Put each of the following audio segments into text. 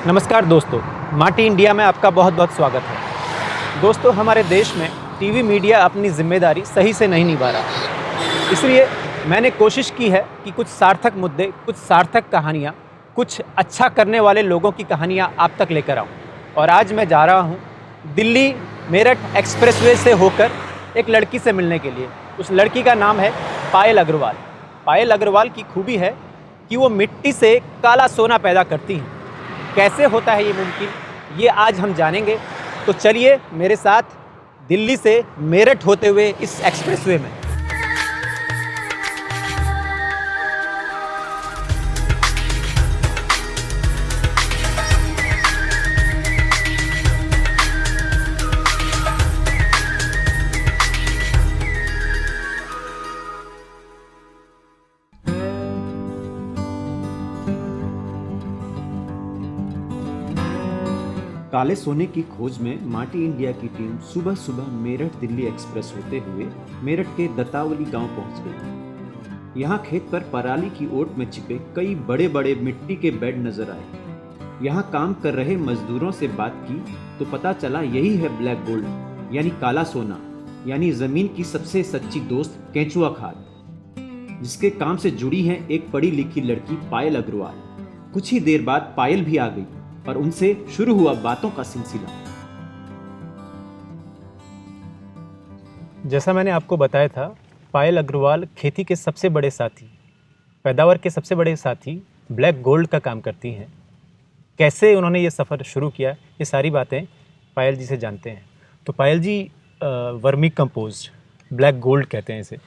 नमस्कार दोस्तों, माटी इंडिया में आपका बहुत बहुत स्वागत है। दोस्तों, हमारे देश में टीवी मीडिया अपनी जिम्मेदारी सही से नहीं निभा रहा। इसलिए मैंने कोशिश की है कि कुछ सार्थक मुद्दे, कुछ सार्थक कहानियाँ, कुछ अच्छा करने वाले लोगों की कहानियाँ आप तक लेकर आऊँ। और आज मैं जा रहा हूँ दिल्ली मेरठ एक्सप्रेसवे से होकर एक लड़की से मिलने के लिए। उस लड़की का नाम है पायल अग्रवाल। पायल अग्रवाल की खूबी है कि वो मिट्टी से काला सोना पैदा करती हैं। कैसे होता है ये मुमकिन, ये आज हम जानेंगे। तो चलिए मेरे साथ दिल्ली से मेरठ होते हुए इस एक्सप्रेसवे में। काले सोने की खोज में माटी इंडिया की टीम सुबह सुबह मेरठ दिल्ली एक्सप्रेस होते हुए मेरठ के दत्तावली गांव पहुंच गई। यहां खेत पर पराली की ओट में छिपे कई बड़े बड़े मिट्टी के बेड नजर आए। यहां काम कर रहे मजदूरों से बात की तो पता चला यही है ब्लैक गोल्ड यानी काला सोना, यानी जमीन की सबसे सच्ची दोस्त केंचुआ खाद, जिसके काम से जुड़ी है एक पढ़ी लिखी लड़की पायल अग्रवाल। कुछ ही देर बाद पायल भी आ गई और उनसे शुरू हुआ बातों का सिलसिला। जैसा मैंने आपको बताया था, पायल अग्रवाल खेती के सबसे बड़े साथी, पैदावार के सबसे बड़े साथी ब्लैक गोल्ड का काम करती हैं। कैसे उन्होंने ये सफ़र शुरू किया, ये सारी बातें पायल जी से जानते हैं। तो पायल जी, वर्मी कंपोस्ट ब्लैक गोल्ड कहते हैं इसे,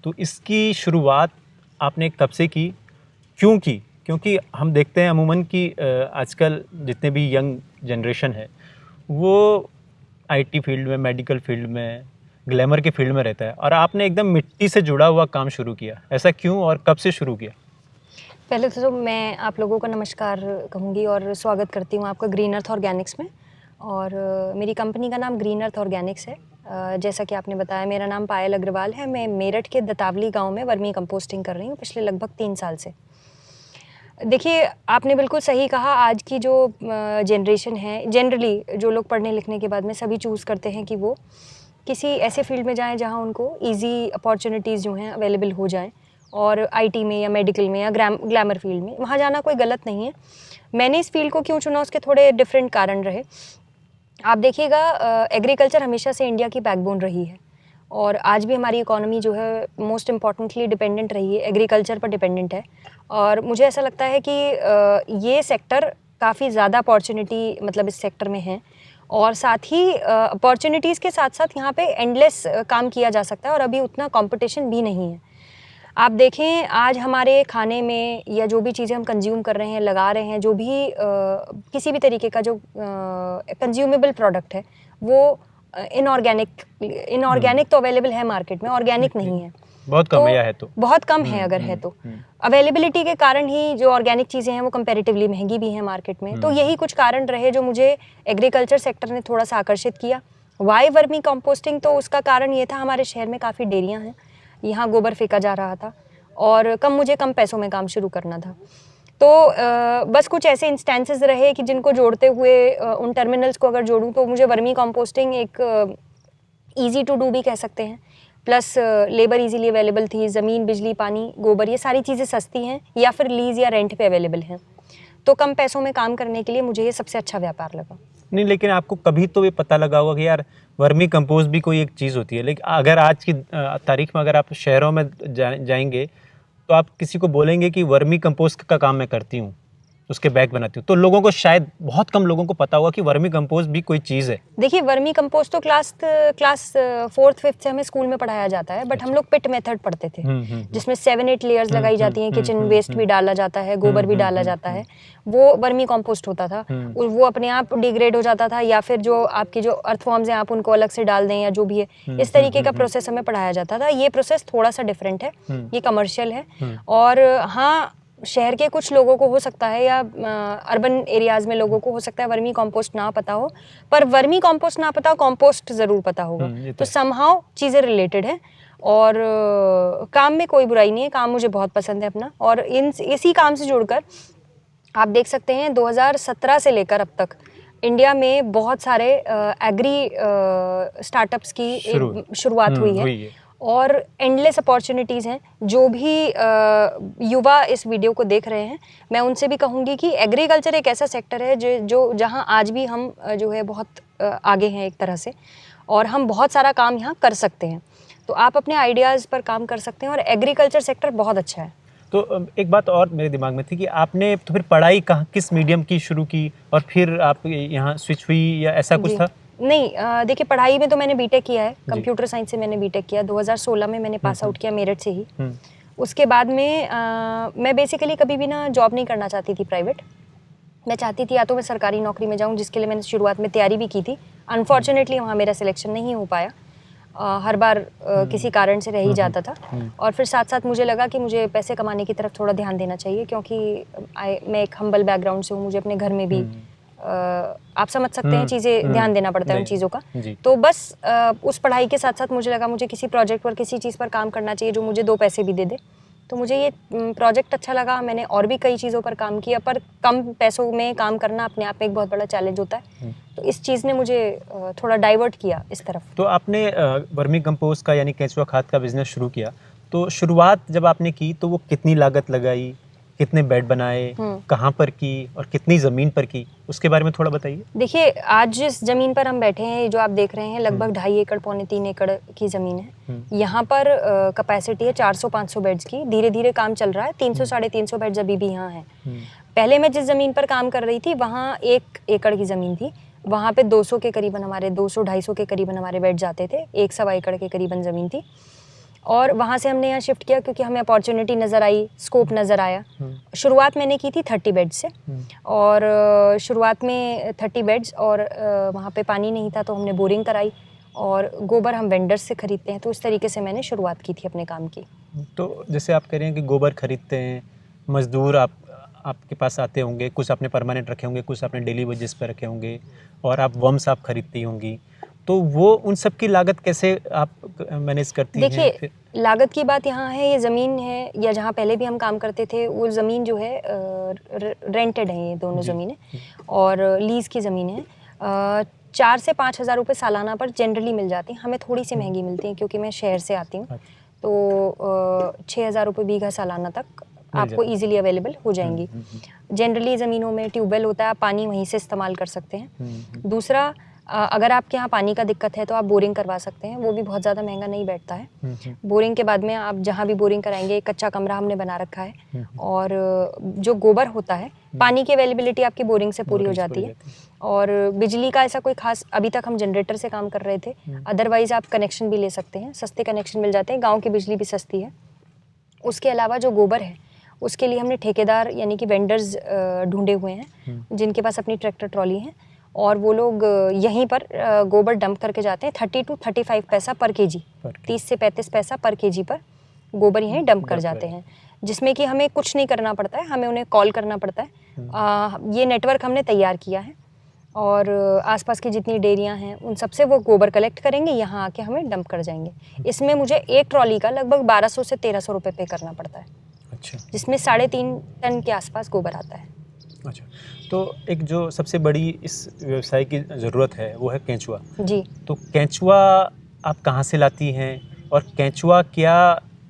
तो इसकी शुरुआत आपने कब से की, क्यों की? क्योंकि हम देखते हैं अमूमन कि आजकल जितने भी यंग जनरेशन है वो आईटी फील्ड में, मेडिकल फील्ड में, ग्लैमर के फील्ड में रहता है, और आपने एकदम मिट्टी से जुड़ा हुआ काम शुरू किया। ऐसा क्यों और कब से शुरू किया? पहले तो मैं आप लोगों का नमस्कार कहूँगी और स्वागत करती हूँ आपका ग्रीन अर्थ ऑर्गेनिक्स में। और मेरी कंपनी का नाम ग्रीन अर्थ ऑर्गेनिक्स है। जैसा कि आपने बताया, मेरा नाम पायल अग्रवाल है। मैं मेरठ के दतावली गाँव में वर्मी कंपोस्टिंग कर रही हूँ पिछले लगभग 3 साल से। देखिए, आपने बिल्कुल सही कहा। आज की जो जनरेशन है, जनरली जो लोग पढ़ने लिखने के बाद में सभी चूज़ करते हैं कि वो किसी ऐसे फील्ड में जाएं जहां उनको इजी अपॉर्चुनिटीज़ जो हैं अवेलेबल हो जाएं, और आईटी में या मेडिकल में या ग्लैमर फील्ड में वहां जाना कोई गलत नहीं है। मैंने इस फील्ड को क्यों चुना, उसके थोड़े डिफरेंट कारण रहे। आप देखिएगा, एग्रीकल्चर हमेशा से इंडिया की बैकबोन रही है, और आज भी हमारी इकोनॉमी जो है मोस्ट इम्पॉर्टेंटली डिपेंडेंट रही है, एग्रीकल्चर पर डिपेंडेंट है। और मुझे ऐसा लगता है कि ये सेक्टर काफ़ी ज़्यादा अपॉर्चुनिटी मतलब इस सेक्टर में है, और साथ ही अपॉर्चुनिटीज़ के साथ साथ यहाँ पे एंडलेस काम किया जा सकता है, और अभी उतना कंपटीशन भी नहीं है। आप देखें, आज हमारे खाने में या जो भी चीज़ें हम कंज्यूम कर रहे हैं, लगा रहे हैं, जो भी किसी भी तरीके का जो कंज्यूमेबल प्रोडक्ट है, वो इनऑर्गेनिक तो अवेलेबल है मार्केट में, ऑर्गेनिक नहीं है। बहुत कम है, तो बहुत कम है। अगर है तो अवेलेबिलिटी के कारण ही जो ऑर्गेनिक चीज़ें हैं वो कंपैरेटिवली महंगी भी हैं मार्केट में। तो यही कुछ कारण रहे जो मुझे एग्रीकल्चर सेक्टर ने थोड़ा सा आकर्षित किया। Why vermicomposting? तो उसका कारण ये था, हमारे शहर में काफ़ी डेयरियाँ हैं, यहाँ गोबर फेंका जा रहा था, और मुझे कम पैसों में काम शुरू करना था। तो बस कुछ ऐसे इंस्टेंसेस रहे कि जिनको जोड़ते हुए उन टर्मिनल्स को अगर जोड़ूँ तो मुझे वर्मी कंपोस्टिंग एक ईजी टू डू भी कह सकते हैं, प्लस लेबर इजीली अवेलेबल थी, ज़मीन, बिजली, पानी, गोबर, ये सारी चीज़ें सस्ती हैं या फिर लीज़ या रेंट पे अवेलेबल हैं। तो कम पैसों में काम करने के लिए मुझे ये सबसे अच्छा व्यापार लगा। नहीं, लेकिन आपको कभी तो ये पता लगा होगा कि यार वर्मी कंपोस्ट भी कोई एक चीज़ होती है। लेकिन अगर आज की तारीख में अगर आप शहरों में जाएंगे तो आप किसी को बोलेंगे कि वर्मी कंपोस्ट का काम मैं करती हूँ, उसके बैग बनाती हूँ, तो लोगों को, शायद बहुत कम लोगों को पता होगा कि वर्मी कंपोस्ट भी कोई चीज़ है। देखिए, वर्मी कंपोस्ट तो क्लास 4th 5th से हमें स्कूल में पढ़ाया जाता है, बट हम लोग पिट मेथड पढ़ते थे, जिसमें 7-8 लेयर्स लगाई जाती हैं, किचन वेस्ट भी डाला जाता है, गोबर भी डाला जाता है, वो वर्मी कंपोस्ट होता था। वो अपने आप डिग्रेड हो जाता था, या फिर जो आपकी जो अर्थवॉर्म्स हैं आप उनको अलग से डाल दें या जो भी है, इस तरीके का प्रोसेस हमें पढ़ाया जाता था। ये प्रोसेस थोड़ा सा डिफरेंट है, ये कमर्शियल है। और हाँ, शहर के कुछ लोगों को हो सकता है या अर्बन एरियाज़ में लोगों को हो सकता है वर्मी कंपोस्ट ना पता हो, पर वर्मी कंपोस्ट ना पता हो, कंपोस्ट ज़रूर पता होगा। तो समहाउ चीज़ें रिलेटेड हैं, और काम में कोई बुराई नहीं है। काम मुझे बहुत पसंद है अपना, और इसी काम से जुड़कर आप देख सकते हैं 2017 से लेकर अब तक इंडिया में बहुत सारे एग्री स्टार्टअप्स की शुरुआत हुई है और एंडलेस अपॉर्चुनिटीज़ हैं। जो भी युवा इस वीडियो को देख रहे हैं, मैं उनसे भी कहूँगी कि एग्रीकल्चर एक ऐसा सेक्टर है जो जहाँ आज भी हम जो है बहुत आगे हैं एक तरह से, और हम बहुत सारा काम यहाँ कर सकते हैं। तो आप अपने आइडियाज़ पर काम कर सकते हैं और एग्रीकल्चर सेक्टर बहुत अच्छा है। तो एक बात और मेरे दिमाग में थी कि आपने तो फिर पढ़ाई कहाँ, किस मीडियम की शुरू की और फिर आप यहाँ स्विच हुई या ऐसा कुछ था? नहीं, देखिए पढ़ाई में तो मैंने बीटेक किया है, कंप्यूटर साइंस से मैंने बीटेक किया 2016 में मैंने पास आउट किया मेरठ से ही। उसके बाद में मैं बेसिकली कभी भी ना जॉब नहीं करना चाहती थी प्राइवेट। मैं चाहती थी या तो मैं सरकारी नौकरी में जाऊँ, जिसके लिए मैंने शुरुआत में तैयारी भी की थी। अनफॉर्चुनेटली वहाँ मेरा सिलेक्शन नहीं हो पाया, हर बार किसी कारण से रह ही जाता था। और फिर साथ साथ मुझे लगा कि मुझे पैसे कमाने की तरफ थोड़ा ध्यान देना चाहिए, क्योंकि मैं एक हम्बल बैकग्राउंड से हूँ। मुझे अपने घर में भी आप समझ सकते हैं चीज़ें, ध्यान देना पड़ता है उन चीज़ों का। तो बस उस पढ़ाई के साथ साथ मुझे लगा मुझे किसी प्रोजेक्ट पर, किसी चीज़ पर काम करना चाहिए जो मुझे 2 पैसे भी दे दे। तो मुझे ये प्रोजेक्ट अच्छा लगा। मैंने और भी कई चीज़ों पर काम किया, पर कम पैसों में काम करना अपने आप में एक बहुत बड़ा चैलेंज होता है। तो इस चीज़ ने मुझे थोड़ा डाइवर्ट किया इस तरफ। तो आपने वर्मी कंपोस्ट का यानी केंचुआ खाद का बिजनेस शुरू किया, तो शुरुआत जब आपने की तो वो कितनी लागत लगाई, कितने बेड बनाए, कहाँ पर की और कितनी ज़मीन पर की, उसके बारे में थोड़ा बताइए। देखिए, आज जिस ज़मीन पर हम बैठे हैं, जो आप देख रहे हैं, लगभग 2.5 एकड़ पौने 3 एकड़ की ज़मीन है। यहाँ पर कैपेसिटी है 400-500 बेड्स की। धीरे धीरे काम चल रहा है। 300-350 बेड्स अभी भी यहाँ हैं। पहले मैं जिस ज़मीन पर काम कर रही थी वहाँ 1 एकड़ की ज़मीन थी। वहाँ पे 200 के करीबन हमारे 200-250 के करीबन हमारे बेड जाते थे। 1-1.25 एकड़ के करीबन ज़मीन थी और वहाँ से हमने यहाँ शिफ्ट किया क्योंकि हमें अपॉर्चुनिटी नज़र आई, स्कोप नज़र आया। शुरुआत मैंने की थी 30 बेड्स से और शुरुआत में 30 बेड्स और वहाँ पे पानी नहीं था, तो हमने बोरिंग कराई और गोबर हम वेंडर्स से ख़रीदते हैं। तो इस तरीके से मैंने शुरुआत की थी अपने काम की। तो जैसे आप कह रहे हैं कि गोबर खरीदते हैं, मज़दूर आपके पास आते होंगे, कुछ आपने परमानेंट रखे होंगे, कुछ आपने डेली वेजेस पर रखे होंगे और आप वर्म्स आप खरीदती होंगी, तो वो उन सब की लागत कैसे आप मैनेज करती हैं? देखिए, लागत की बात यहाँ है, ये ज़मीन है या जहाँ पहले भी हम काम करते थे, वो ज़मीन जो है रेंटेड है, ये दोनों ज़मीनें और लीज़ की ज़मीन है। 4 से 5 हज़ार रुपये सालाना पर जनरली मिल जाती हैं। हमें थोड़ी सी महंगी मिलती हैं क्योंकि मैं शहर से आती हूँ, तो 6 हज़ार रुपये बीघा सालाना तक आपको इजीली अवेलेबल हो जाएंगी। जनरली ज़मीनों में ट्यूबवेल होता है, आप पानी वहीं से इस्तेमाल कर सकते हैं। दूसरा, अगर आपके यहाँ पानी का दिक्कत है तो आप बोरिंग करवा सकते हैं, वो भी बहुत ज़्यादा महंगा नहीं बैठता है। बोरिंग के बाद में आप जहाँ भी बोरिंग कराएंगे, एक कच्चा कमरा हमने बना रखा है और जो गोबर होता है, पानी की अवेलेबिलिटी आपकी बोरिंग से पूरी हो जाती है। और बिजली का ऐसा कोई खास, अभी तक हम जनरेटर से काम कर रहे थे, अदरवाइज़ आप कनेक्शन भी ले सकते हैं, सस्ते कनेक्शन मिल जाते हैं। गाँव की बिजली भी सस्ती है। उसके अलावा जो गोबर है उसके लिए हमने ठेकेदार यानी कि वेंडर्स ढूंढे हुए हैं जिनके पास अपनी ट्रैक्टर ट्रॉली है और वो लोग यहीं पर गोबर डंप करके जाते हैं। 30 to 35 पैसा पर केजी, 30 से 35 पैसा पर केजी पर गोबर यहीं डंप कर जाते हैं, जिसमें कि हमें कुछ नहीं करना पड़ता है, हमें उन्हें कॉल करना पड़ता है। ये नेटवर्क हमने तैयार किया है और आसपास की जितनी डेयरियां हैं उन सबसे वो गोबर कलेक्ट करेंगे, यहाँ आके हमें डंप कर जाएंगे। इसमें मुझे एक ट्रॉली का लगभग 1200 से 1300 रुपये पे करना पड़ता है। अच्छा। जिसमें 3.5 टन के आसपास गोबर आता है। अच्छा, तो एक जो सबसे बड़ी इस व्यवसाय की ज़रूरत है वो है केंचुआ। जी। तो केंचुआ आप कहाँ से लाती हैं और केंचुआ क्या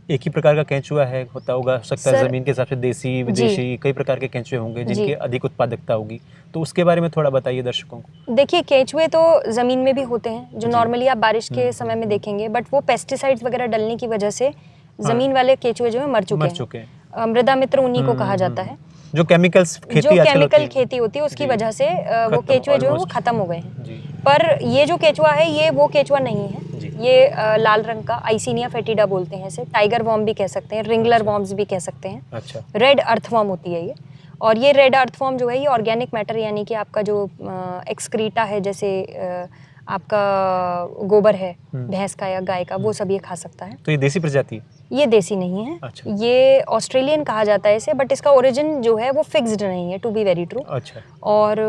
एक ही प्रकार का केंचुआ है, होता होगा, हो सकता है ज़मीन के हिसाब से देसी विदेशी कई प्रकार के केंचुए होंगे जिनकी अधिक उत्पादकता होगी, तो उसके बारे में थोड़ा बताइए दर्शकों को। देखिए, केंचुए तो ज़मीन में भी होते हैं जो नॉर्मली आप बारिश के समय में देखेंगे, बट वो पेस्टिसाइड्स वगैरह डलने की वजह से ज़मीन वाले केंचुए जो है मर चुके हैं। मृदा मित्र उन्हीं को कहा जाता है। जो केमिकल खेती होती है उसकी वजह से वो केंचुए जो है वो खत्म हो गए हैं। पर ये जो केंचुआ है ये वो केंचुआ नहीं है, ये लाल रंग का आइसिनिया फेटिडा बोलते हैं इसे, टाइगर वॉर्म भी कह सकते हैं, रिंगलर वॉर्म्स भी कह सकते हैं। अच्छा। रेड अर्थवॉर्म होती है ये, और ये रेड अर्थवॉर्म जो है ये ऑर्गेनिक मैटर यानी कि आपका जो एक्सक्रीटा है, जैसे आपका गोबर है भैंस का या गाय का, वो सब ये खा सकता है। तो ये देसी प्रजाति है? ये देसी नहीं है। अच्छा। ये ऑस्ट्रेलियन कहा जाता है इसे, बट इसका ओरिजिन जो है वो फिक्स्ड नहीं है, टू बी वेरी ट्रू। अच्छा। और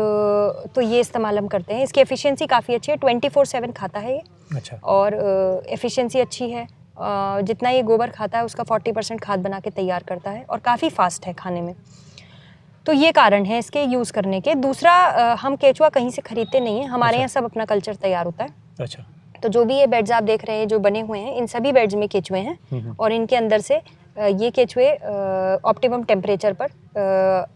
तो ये इस्तेमाल हम करते हैं। इसकी एफिशिएंसी काफ़ी अच्छी है, 24/7 खाता है ये। अच्छा। और एफिशिएंसी अच्छी है, जितना ये गोबर खाता है उसका 40% खाद बना के तैयार करता है और काफ़ी फास्ट है खाने में। तो ये कारण है इसके यूज़ करने के। दूसरा हम केचुआ कहीं से खरीदते नहीं हैं, हमारे यहाँ सब अपना कल्चर तैयार होता है। अच्छा। तो जो भी ये बेड्स आप देख रहे हैं जो बने हुए हैं, इन सभी बेड्स में केचुए हैं और इनके अंदर से ये केचुए ऑप्टिमम टेम्परेचर पर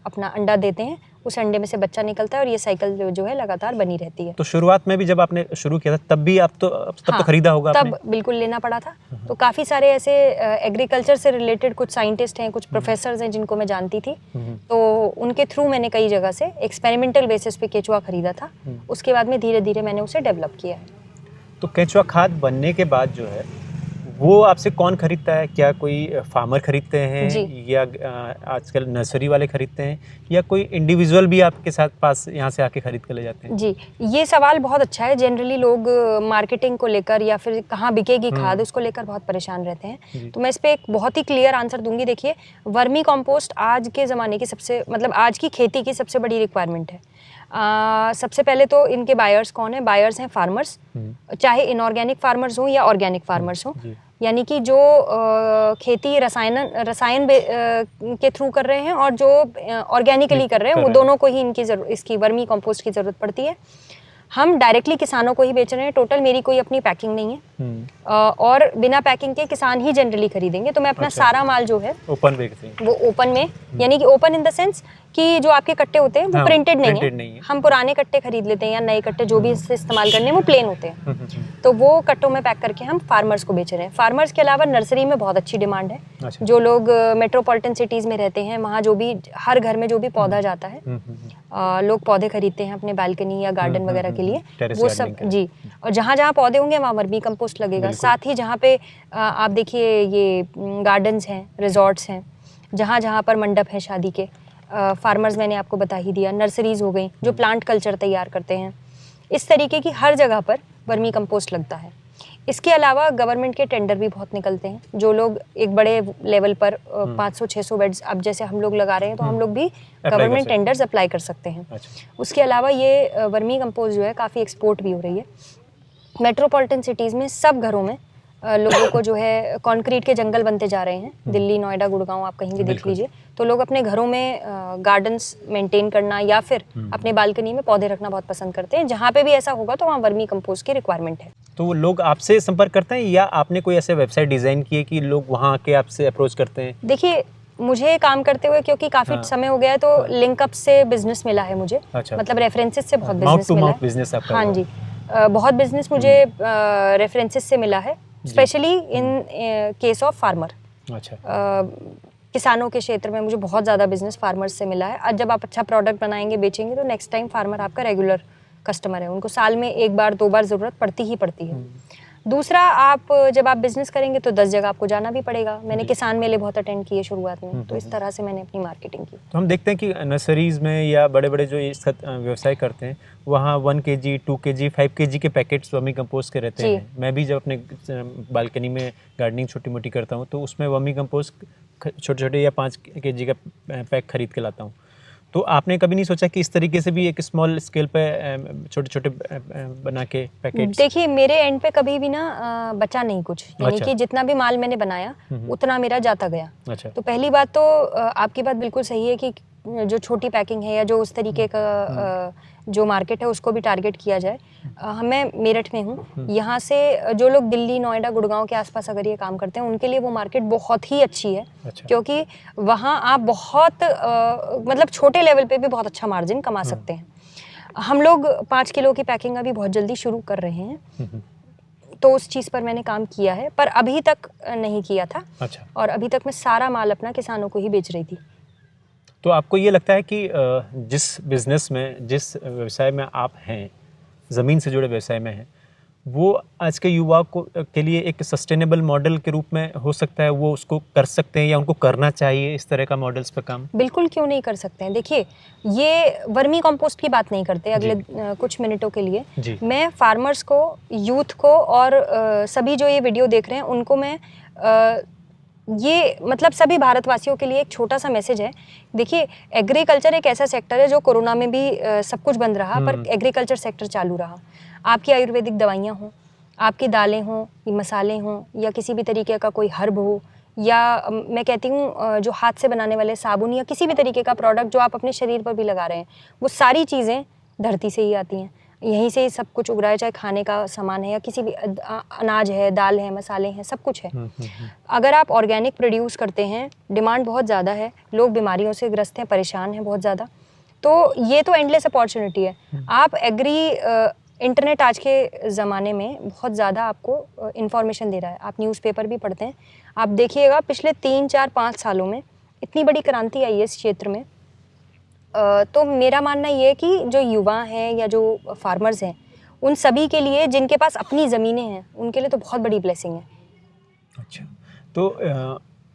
अपना अंडा देते हैं, उस अंडे में से बच्चा निकलता है और ये साइकिल जो है लगातार बनी रहती है। तो शुरुआत में भी जब आपने शुरू किया था तब भी आप तो तब तो खरीदा होगा तब बिल्कुल लेना पड़ा था। तो काफ़ी सारे ऐसे एग्रीकल्चर से रिलेटेड कुछ साइंटिस्ट हैं, कुछ प्रोफेसर्स हैं जिनको मैं जानती थी, तो उनके थ्रू मैंने कई जगह से एक्सपेरिमेंटल बेसिस पे केचुआ खरीदा था। उसके बाद में धीरे धीरे मैंने उसे डेवलप किया है। तो केचुआ खाद बनने के बाद जो है वो आपसे कौन खरीदता है? क्या कोई फार्मर खरीदते हैं या आजकल नर्सरी वाले खरीदते हैं या कोई इंडिविजुअल भी आपके साथ पास यहाँ से आके खरीद कर ले जाते हैं? जी, ये सवाल बहुत अच्छा है। जनरली लोग मार्केटिंग को लेकर या फिर कहाँ बिकेगी खाद उसको लेकर बहुत परेशान रहते हैं। तो मैं इस पे एक बहुत ही क्लियर आंसर दूंगी। देखिए, वर्मी कंपोस्ट आज के ज़माने की सबसे मतलब आज की खेती की सबसे बड़ी रिक्वायरमेंट है। सबसे पहले तो इनके बायर्स कौन है? बायर्स हैं फार्मर्स, चाहे इनऑर्गेनिक फार्मर्स हों या ऑर्गेनिक फार्मर्स हों, यानी कि जो खेती रसायन के थ्रू कर रहे हैं और जो ऑर्गेनिकली कर रहे हैं, वो दोनों को ही इसकी वर्मी कंपोस्ट की ज़रूरत पड़ती है। हम डायरेक्टली किसानों को ही बेच रहे हैं। टोटल मेरी कोई अपनी पैकिंग नहीं है और बिना पैकिंग के किसान ही जनरली खरीदेंगे। तो मैं अपना सारा माल जो है ओपन बेचते हैं, वो ओपन में, यानी कि ओपन इन द सेंस कि जो आपके कट्टे होते हैं वो प्रिंटेड नहीं है। हम पुराने कट्टे खरीद लेते हैं या नए कट्टे जो भी इससे इस्तेमाल करने हैं वो प्लेन होते हैं। तो वो कट्टों में पैक करके हम फार्मर्स को बेच रहे हैं। फार्मर्स के अलावा नर्सरी में बहुत अच्छी डिमांड है। अच्छा। जो लोग मेट्रोपॉलिटन सिटीज़ में रहते हैं, वहाँ जो भी हर घर में जो भी पौधा जाता है, लोग पौधे खरीदते हैं अपने बालकनी या गार्डन वगैरह के लिए, वो सब जी। और जहाँ जहाँ पौधे होंगे वहाँ वर्मी कंपोस्ट लगेगा। साथ ही जहाँ पे आप देखिए ये गार्डन्स हैं, रिजॉर्ट्स हैं, जहाँ जहाँ पर मंडप है शादी के, फार्मर्स मैंने आपको बता ही दिया, नर्सरीज़ हो गई जो प्लांट कल्चर तैयार करते हैं, इस तरीके की हर जगह पर वर्मी कंपोस्ट लगता है। इसके अलावा गवर्नमेंट के टेंडर भी बहुत निकलते हैं। जो लोग एक बड़े लेवल पर 500-600 बेड्स अब जैसे हम लोग लगा रहे हैं, तो हम लोग भी गवर्नमेंट टेंडर्स अप्लाई कर सकते हैं। उसके अलावा ये वर्मी कंपोस्ट जो है काफ़ी एक्सपोर्ट भी हो रही है। मेट्रोपॉलिटन सिटीज़ में सब घरों में लोगों को जो है कंक्रीट के जंगल बनते जा रहे हैं। दिल्ली, नोएडा, गुड़गांव आप कहीं भी देख लीजिए, तो लोग अपने घरों में गार्डन्स मेंटेन करना या फिर अपने बालकनी में पौधे रखना बहुत पसंद करते हैं। जहाँ पे भी ऐसा होगा तो वहाँ वर्मी कंपोस्ट की रिक्वायरमेंट है। तो वो लोग आपसे संपर्क करते हैं या आपने कोई ऐसे वेबसाइट डिज़ाइन की है कि लोग वहाँ आके आपसे अप्रोच करते हैं? देखिए, मुझे काम करते हुए क्योंकि काफ़ी समय हो गया है, तो लिंकअप से बिजनेस मिला है मुझे। अच्छा। मतलब रेफरेंसेस से बहुत बिजनेस मिला है। बिजनेस आपका? हाँ जी, बहुत बिजनेस मुझे रेफरेंसेस से मिला है, specially in case of farmer. अच्छा। किसानों के क्षेत्र में मुझे बहुत ज़्यादा बिजनेस फार्मर्स से मिला है। आज जब आप अच्छा प्रोडक्ट बनाएंगे, बेचेंगे, तो नेक्स्ट टाइम फार्मर आपका रेगुलर कस्टमर है। उनको साल में 1 बार 2 बार ज़रूरत पड़ती ही पड़ती है। दूसरा, आप जब आप बिजनेस करेंगे तो 10 जगह आपको जाना भी पड़ेगा। मैंने किसान मेले बहुत अटेंड किए शुरुआत में, तो इस तरह से मैंने अपनी मार्केटिंग की। तो हम देखते हैं कि नर्सरीज़ में या बड़े बड़े जो इस व्यवसाय करते हैं, वहाँ 1 kg, 2 kg, 5 kg के पैकेट्स वर्मी कंपोस्ट के रहते हैं। मैं भी जब अपने बालकनी में गार्डनिंग छोटी मोटी करता हूँ, तो उसमें वर्मी कंपोस्ट छोटे छोटे या 5 kg का पैक खरीद के लाता हूँ। तो आपने कभी नहीं सोचा कि इस तरीके से भी एक स्मॉल स्केल पे छोटे छोटे बना के पैकेट्स? देखिए, मेरे एंड पे कभी भी ना बचा नहीं कुछ, यानी कि जितना भी माल मैंने बनाया उतना मेरा जाता गया। अच्छा। तो पहली बात तो आपकी बात बिल्कुल सही है कि जो छोटी पैकिंग है या जो उस तरीके का जो मार्केट है उसको भी टारगेट किया जाए। मैं मेरठ में हूँ, यहाँ से जो लोग दिल्ली, नोएडा, गुड़गांव के आसपास अगर ये काम करते हैं, उनके लिए वो मार्केट बहुत ही अच्छी है। अच्छा। क्योंकि वहाँ आप बहुत मतलब छोटे लेवल पे भी बहुत अच्छा मार्जिन कमा सकते हैं। हम लोग 5 किलो की पैकिंग अभी बहुत जल्दी शुरू कर रहे हैं, तो उस चीज़ पर मैंने काम किया है, पर अभी तक नहीं किया था। अच्छा। और अभी तक मैं सारा माल अपना किसानों को ही बेच रही थी। तो आपको ये लगता है कि जिस बिज़नेस में, जिस व्यवसाय में आप हैं, ज़मीन से जुड़े व्यवसाय में हैं, वो आज के युवा को के लिए एक सस्टेनेबल मॉडल के रूप में हो सकता है? वो उसको कर सकते हैं या उनको करना चाहिए इस तरह का मॉडल्स पर काम? बिल्कुल, क्यों नहीं कर सकते हैं। देखिए, ये वर्मी कंपोस्ट की बात नहीं करते अगले कुछ मिनटों के लिए। मैं फार्मर्स को, यूथ को और सभी जो ये वीडियो देख रहे हैं उनको मैं ये मतलब सभी भारतवासियों के लिए एक छोटा सा मैसेज है। देखिए, एग्रीकल्चर एक ऐसा सेक्टर है जो कोरोना में भी सब कुछ बंद रहा, पर एग्रीकल्चर सेक्टर चालू रहा। आपकी आयुर्वेदिक दवाइयाँ हों, आपकी दालें हों, मसाले हों, या किसी भी तरीके का कोई हर्ब हो, या मैं कहती हूँ जो हाथ से बनाने वाले साबुन या किसी भी तरीके का प्रोडक्ट जो आप अपने शरीर पर भी लगा रहे हैं, वो सारी चीज़ें धरती से ही आती हैं, यहीं से ही सब कुछ उग रहा है, चाहे खाने का सामान है या किसी भी अनाज है, दाल है, मसाले हैं, सब कुछ है। अगर आप ऑर्गेनिक प्रोड्यूस करते हैं, डिमांड बहुत ज़्यादा है, लोग बीमारियों से ग्रस्त हैं, परेशान हैं बहुत ज़्यादा, तो ये तो एंडलेस अपॉर्चुनिटी है। आप इंटरनेट आज के ज़माने में बहुत ज़्यादा आपको इन्फॉर्मेशन दे रहा है, आप न्यूज़पेपर भी पढ़ते हैं, आप देखिएगा पिछले 3, 4, 5 सालों में इतनी बड़ी क्रांति आई है इस क्षेत्र में। तो मेरा मानना ये है कि जो युवा हैं या जो फार्मर्स हैं, उन सभी के लिए, जिनके पास अपनी ज़मीनें हैं, उनके लिए तो बहुत बड़ी ब्लेसिंग है। अच्छा, तो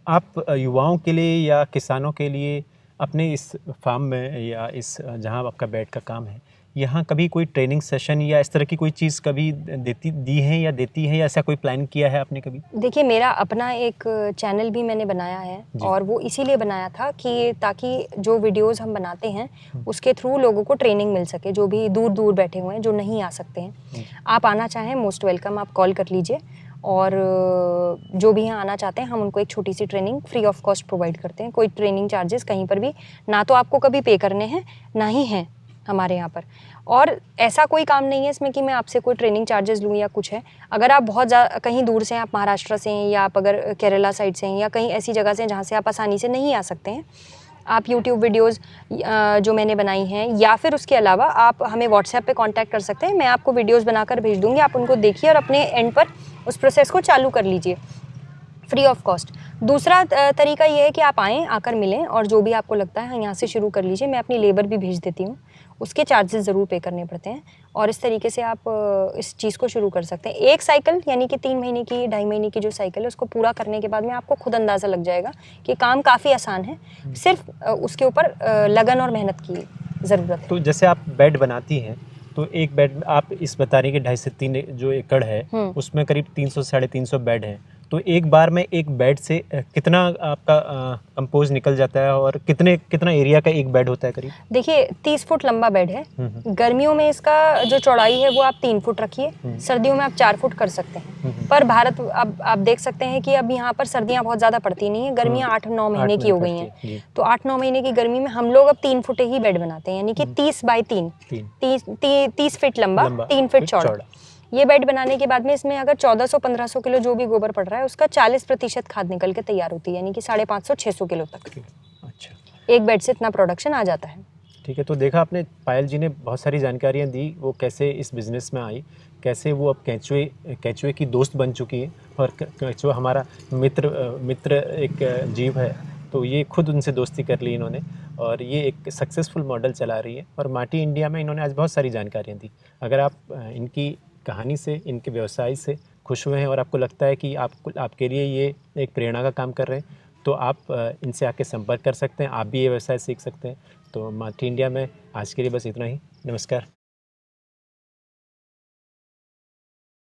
आप युवाओं के लिए या किसानों के लिए अपने इस फार्म में या इस जहाँ आपका बैठ का काम है, यहाँ कभी कोई ट्रेनिंग सेशन या इस तरह की कोई चीज़ कभी दी है या देती है, या ऐसा कोई प्लान किया है आपने कभी? देखिए, मेरा अपना एक चैनल भी मैंने बनाया है, और वो इसीलिए बनाया था कि ताकि जो वीडियोस हम बनाते हैं उसके थ्रू लोगों को ट्रेनिंग मिल सके, जो भी दूर दूर बैठे हुए हैं, जो नहीं आ सकते हैं। आप आना चाहें, मोस्ट वेलकम, आप कॉल कर लीजिए, और जो भी यहाँ आना चाहते हैं हम उनको एक छोटी सी training free of cost provide करते हैं। कोई ट्रेनिंग चार्जेस कहीं पर भी ना तो आपको कभी पे करने हैं, ना ही हैं हमारे यहाँ पर। और ऐसा कोई काम नहीं है इसमें कि मैं आपसे कोई ट्रेनिंग चार्जेस लूँ या कुछ है। अगर आप बहुत कहीं दूर से हैं, आप महाराष्ट्र से हैं, या आप अगर केरला साइड से हैं, या कहीं ऐसी जगह से हैं जहाँ से आप आसानी से नहीं आ सकते हैं, आप यूट्यूब वीडियोज़ जो मैंने बनाई हैं, या फिर उसके अलावा आप हमें व्हाट्सएप पे कांटेक्ट कर सकते हैं। मैं आपको वीडियोज़ बनाकर भेज दूँगी, आप उनको देखिए और अपने एंड पर उस प्रोसेस को चालू कर लीजिए फ्री ऑफ कॉस्ट। दूसरा तरीका ये है कि आप आएँ, आकर मिलें, और जो भी आपको लगता है यहाँ से शुरू कर लीजिए। मैं अपनी लेबर भी भेज देती हूँ, उसके चार्जेस ज़रूर पे करने पड़ते हैं, और इस तरीके से आप इस चीज़ को शुरू कर सकते हैं। एक साइकिल यानी कि 3 महीने की, 2.5 महीने की जो साइकिल है, उसको पूरा करने के बाद में आपको खुद अंदाज़ा लग जाएगा कि काम काफ़ी आसान है, सिर्फ उसके ऊपर लगन और मेहनत की ज़रूरत है। तो जैसे आप बेड बनाती हैं, तो एक बेड आप इस बता रही हैं कि 2.5 से 3 जो एकड़ है, उसमें करीब 300 साढ़े 300 बेड हैं। तो एक बार में एक बेड से कितना आपका कंपोज निकल जाता है, और कितना एरिया का एक बेड होता है करीब? देखिए, 30 फुट लंबा बेड है। गर्मियों में इसका जो चौड़ाई है वो आप 3 फुट रखिए, सर्दियों में आप 4 फुट कर सकते हैं। पर भारत, अब आप देख सकते हैं कि अब यहाँ पर सर्दियाँ बहुत ज़्यादा पड़ती नहीं है, गर्मियाँ 8-9 महीने की हो गई हैं। तो 8-9 महीने की गर्मी में हम लोग अब 3 फुट ही बेड बनाते हैं, यानी कि 30 बाई 3, 30 फीट लंबा, 3 फीट चौड़ा। ये बेड बनाने के बाद में इसमें अगर 1400-1500 किलो जो भी गोबर पड़ रहा है, उसका 40% खाद निकल के तैयार होती है, यानी कि 550-600 किलो तक। अच्छा, एक बेड से इतना प्रोडक्शन आ जाता है। ठीक है। तो देखा आपने, पायल जी ने बहुत सारी जानकारियाँ दी, वो कैसे इस बिज़नेस में आई, कैसे वो अब केंचुए की दोस्त बन चुकी है, और केंचुआ हमारा मित्र एक जीव है, तो ये खुद उनसे दोस्ती कर ली इन्होंने, और ये एक सक्सेसफुल मॉडल चला रही है। और माटी इंडिया में इन्होंने आज बहुत सारी जानकारियाँ दी। अगर आप इनकी कहानी से, इनके व्यवसाय से खुश हुए हैं, और आपको लगता है कि आपके लिए ये एक प्रेरणा का काम कर रहे हैं, तो आप इनसे आके संपर्क कर सकते हैं, आप भी ये व्यवसाय सीख सकते हैं। तो माटी इंडिया में आज के लिए बस इतना ही। नमस्कार।